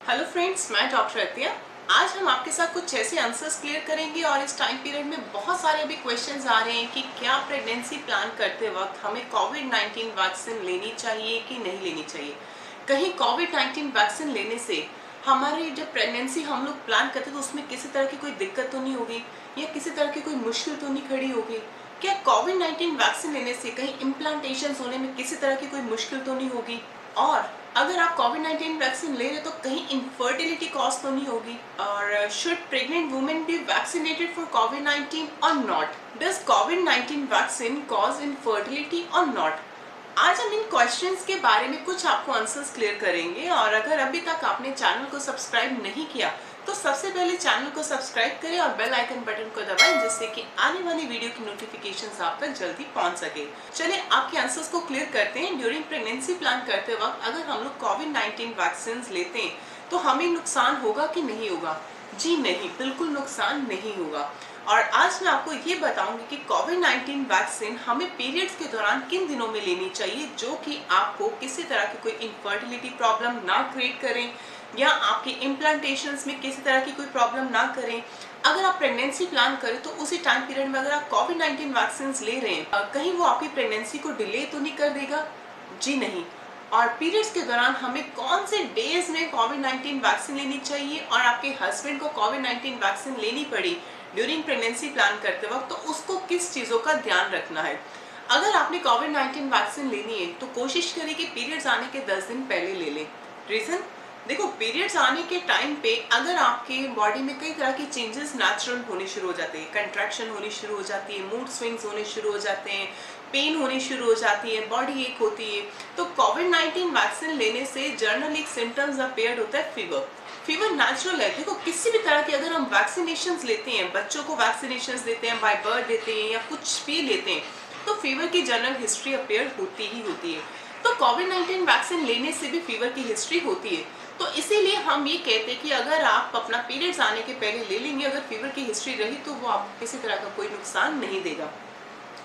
Hello friends, मैं doctor Atiya. आज हम आपके साथ कुछ ऐसे आंसर्स क्लियर करेंगे और इस टाइम पीरियड में बहुत सारे अभी क्वेश्चंस आ रहे हैं कि क्या प्रेगनेंसी प्लान करते वक्त हमें कोविड-19 वैक्सीन लेनी चाहिए कि नहीं लेनी चाहिए। कहीं कोविड-19 वैक्सीन लेने से हमारी जब प्रेगनेंसी हम लोग प्लान करते तो उसमें किसी तरह की कोई दिक्कत तो नहीं होगी या किसी तरह की कोई मुश्किल तो नहीं खड़ी होगी। क्या कोविड-19 वैक्सीन लेने से कहीं इम्प्लांटेशन होने में किसी तरह की कोई मुश्किल तो नहीं होगी। और अगर आप कोविड-19 वैक्सीन ले रहे तो कहीं इनफर्टिलिटी कॉज तो नहीं होगी। और should pregnant women be vaccinated for कोविड-19 और नॉट। डज कोविड-19 vaccine cause infertility or not. आज हम इन क्वेश्चंस के बारे में कुछ आपको आंसर्स क्लियर करेंगे। और अगर अभी तक आपने चैनल को सब्सक्राइब नहीं किया तो सबसे पहले चैनल को सब्सक्राइब करें और बेल आइकन बटन को दबाएं, जिससे कि आने वाली वीडियो की नोटिफिकेशंस आप तक जल्दी पहुंच सके। चलिए आपके आंसर्स को क्लियर करते हैं। ड्यूरिंग प्रेगनेंसी प्लान करते वक्त अगर हम लोग कोविड-19 वैक्सीन लेते हैं तो हमें नुकसान होगा कि नहीं होगा? जी नहीं, बिल्कुल नुकसान नहीं होगा। और आज मैं आपको ये बताऊंगी कि कोविड-19 वैक्सीन हमें पीरियड्स के दौरान किन दिनों में लेनी चाहिए, जो कि आपको किसी तरह की कोई इनफर्टिलिटी प्रॉब्लम ना क्रिएट करें या आपके इम्प्लांटेशंस में किसी तरह की कोई प्रॉब्लम ना करें। अगर आप प्रेगनेंसी प्लान करें तो उसी टाइम पीरियड में अगर आप कोविड-19 वैक्सीन ले रहे हैं, कहीं वो आपकी प्रेगनेंसी को डिले तो नहीं कर देगा? जी नहीं। और पीरियड्स के दौरान हमें कौन से डेज में कोविड-19 वैक्सीन लेनी चाहिए और आपके हस्बैंड को कोविड-19 वैक्सीन लेनी पड़ी ड्यूरिंग प्रेगनेंसी प्लान करते वक्त, तो उसको किस चीज़ों का ध्यान रखना है। अगर आपने कोविड-19 वैक्सीन लेनी है तो कोशिश करें कि पीरियड्स आने के 10 दिन पहले ले लें। रीज़न, देखो, पीरियड्स आने के टाइम पे अगर आपके बॉडी में कई तरह के चेंजेस नेचुरल होने शुरू हो जाते हैं, कंट्रैक्शन होनी शुरू हो जाती है, मूड स्विंग्स होने शुरू हो जाते हैं, पेन होनी शुरू हो जाती है, बॉडी एक होती है, तो कोविड-19 वैक्सीन लेने से जनरली एक सिम्टम्स अपीयर होता है फीवर। फीवर नेचुरल है। देखो, किसी भी तरह की अगर हम वैक्सीनेशंस लेते हैं, बच्चों को वैक्सीनेशंस देते हैं, बाय बर्थ देते हैं या कुछ भी लेते हैं, तो फीवर की जनरल हिस्ट्री अपीयर होती ही होती है। तो कोविड-19 वैक्सीन लेने से भी फीवर की हिस्ट्री होती है। तो इसीलिए हम ये कहते हैं कि अगर आप अपना पीरियड्स आने के पहले ले लेंगे, अगर फीवर की हिस्ट्री रही तो वो आपको किसी तरह का कोई नुकसान नहीं देगा।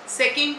सेकेंड,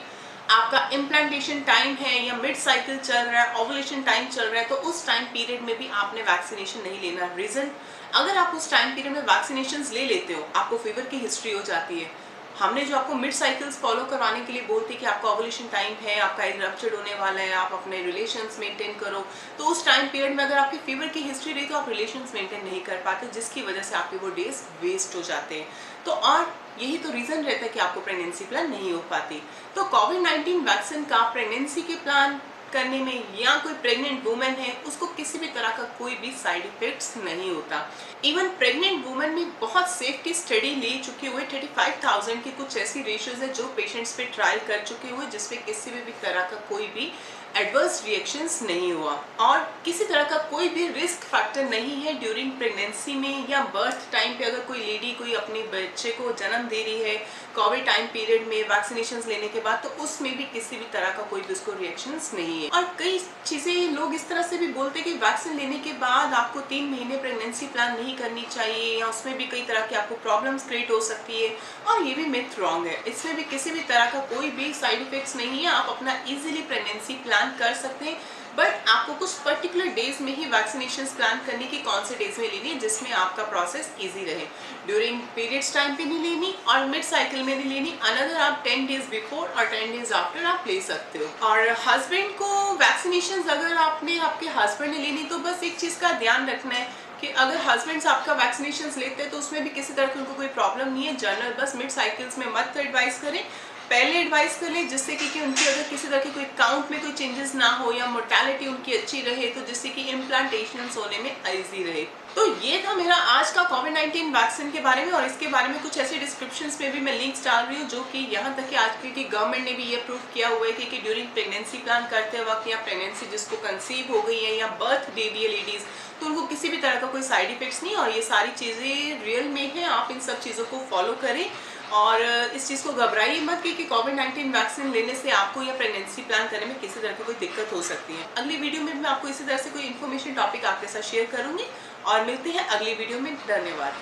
आपका इम्प्लांटेशन टाइम है या मिड साइकिल चल रहा है, ओवुलेशन टाइम चल रहा है, तो उस टाइम पीरियड में भी आपने वैक्सीनेशन नहीं लेना। रीज़न, अगर आप उस टाइम पीरियड में वैक्सीनेशन ले लेते हो, आपको फीवर की हिस्ट्री हो जाती है। हमने जो आपको मिड साइकिल्स फॉलो करवाने के लिए बोलती है कि आपका ओवुलेशन टाइम है, आपका एग रप्चर्ड होने वाला है, आप अपने रिलेशंस मेंटेन करो, तो उस टाइम पीरियड में अगर आपकी फीवर की हिस्ट्री रही तो आप रिलेशंस मेंटेन नहीं कर पाते, जिसकी वजह से आपके वो डेज वेस्ट हो जाते हैं। तो और यही तो रीज़न रहता है कि आपको प्रेगनेंसी प्लान नहीं हो पाती। तो कोविड-19 वैक्सीन का प्रेगनेंसी के प्लान करने में या कोई प्रेग्नेंट वुमेन है उसको किसी भी तरह का कोई भी साइड इफेक्ट्स नहीं होता। इवन प्रेग्नेंट वुमेन में बहुत सेफ्टी स्टडी ले चुके हुए 35,000 की कुछ ऐसी रेशियोज है जो पेशेंट्स पे ट्रायल कर चुके हुए, जिसपे किसी भी तरह का कोई भी एडवर्स रिएक्शंस नहीं हुआ और किसी तरह का कोई भी रिस्क फैक्टर नहीं है ड्यूरिंग प्रेगनेंसी में या बर्थ टाइम पे। अगर कोई लेडी कोई अपने बच्चे को जन्म दे रही है कोविड टाइम पीरियड में वैक्सीनेशंस लेने के बाद, तो उसमें भी किसी भी तरह का कोई भी उसको रिएक्शंस नहीं है। और कई चीज़ें लोग इस तरह से भी बोलते हैं कि वैक्सीन लेने के बाद आपको 3 महीने प्रेगनेंसी प्लान नहीं करनी चाहिए या उसमें भी कई तरह की आपको प्रॉब्लम्स क्रिएट हो सकती है, और ये भी मिथ रॉन्ग है। इसमें भी किसी भी तरह का कोई भी साइड इफेक्ट्स नहीं है। आप अपना इजीली प्रेगनेंसी प्लान कर सकते हैं, बट आपको कुछ पर्टिकुलर डेज में ही वैक्सीनेशन प्लान करने की कौन से डेज में लेनी है जिसमें आपका प्रोसेस इजी रहे। ड्यूरिंग पीरियड्स टाइम पे नहीं लेनी और मिड साइकिल में नहीं लेनी। अनदर आप 10 डेज बिफोर और 10 डेज आफ्टर आप ले सकते हो। और हस्बैंड को वैक्सीनेशन अगर आपने आपके हस्बैंड ने लेनी तो बस एक चीज़ का ध्यान रखना है कि अगर हस्बैंड्स आपका वैक्सीनेशन लेते हैं तो उसमें भी किसी तरह की उनको कोई प्रॉब्लम नहीं है। जनरल बस मिड साइकिल्स में मत एडवाइस करें, पहले एडवाइस कर लें, जिससे कि उनकी अगर किसी तरह के कोई काउंट में कोई चेंजेस ना हो या मोर्टेलिटी उनकी अच्छी रहे, तो जिससे कि इम्प्लांटेशन होने में ईजी रहे। तो ये था मेरा आज का कोविड-19 वैक्सीन के बारे में। और इसके बारे में कुछ ऐसे डिस्क्रिप्शंस में भी मैं लिंक्स डाल रही हूँ जो कि यहाँ तक कि आज की गवर्नमेंट ने भी ये प्रूव किया हुआ है कि ड्यूरिंग प्रेगनेंसी प्लान करते वक्त या प्रेगनेंसी जिसको कंसीव हो गई है या बर्थ दे दी है लेडीज़, तो उनको किसी भी तरह का कोई साइड इफेक्ट्स नहीं। और ये सारी चीज़ें रियल में हैं, आप इन सब चीज़ों को फॉलो करें और इस चीज़ को घबराइए मत कि कोविड-19 वैक्सीन लेने से आपको या प्रेगनेंसी प्लान करने में किसी तरह की कोई दिक्कत हो सकती है। अगली वीडियो में मैं आपको इसी तरह से कोई इन्फॉर्मेशन टॉपिक आपके साथ शेयर करूंगी और मिलते हैं अगली वीडियो में। धन्यवाद।